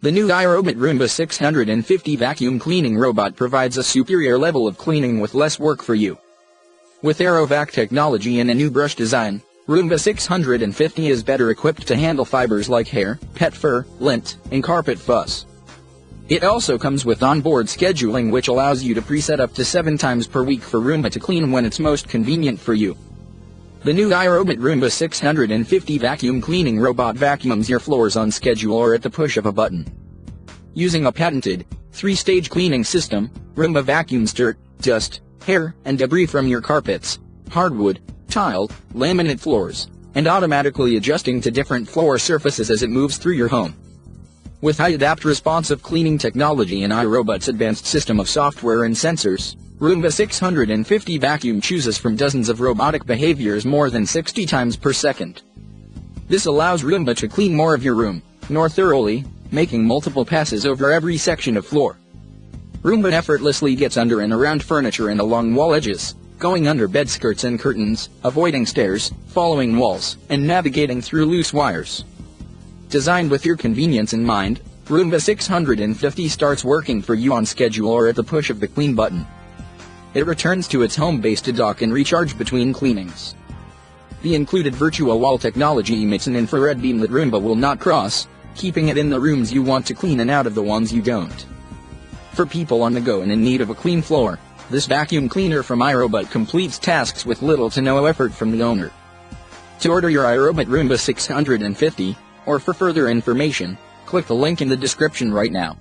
The new iRobot Roomba 650 vacuum cleaning robot provides a superior level of cleaning with less work for you. With AeroVac technology and a new brush design, Roomba 650 is better equipped to handle fibers like hair, pet fur, lint, and carpet fuzz. It also comes with onboard scheduling, which allows you to preset up to 7 times per week for Roomba to clean when it's most convenient for you. The new iRobot Roomba 650 vacuum cleaning robot vacuums your floors on schedule or at the push of a button. Using a patented 3-stage cleaning system, Roomba vacuums dirt, dust, hair, and debris from your carpets, hardwood, tile, laminate floors, and automatically adjusting to different floor surfaces as it moves through your home. With high-adapt responsive cleaning technology and iRobot's advanced system of software and sensors, Roomba 650 vacuum chooses from dozens of robotic behaviors more than 60 times per second. This allows Roomba to clean more of your room, more thoroughly, making multiple passes over every section of floor. Roomba effortlessly gets under and around furniture and along wall edges, going under bed skirts and curtains, avoiding stairs, following walls, and navigating through loose wires. Designed with your convenience in mind, Roomba 650 starts working for you on schedule or at the push of the clean button. It returns to its home base to dock and recharge between cleanings. The included virtual wall technology emits an infrared beam that Roomba will not cross, keeping it in the rooms you want to clean and out of the ones you don't. For people on the go and in need of a clean floor, this vacuum cleaner from iRobot completes tasks with little to no effort from the owner. To order your iRobot Roomba 650, or for further information, click the link in the description right now.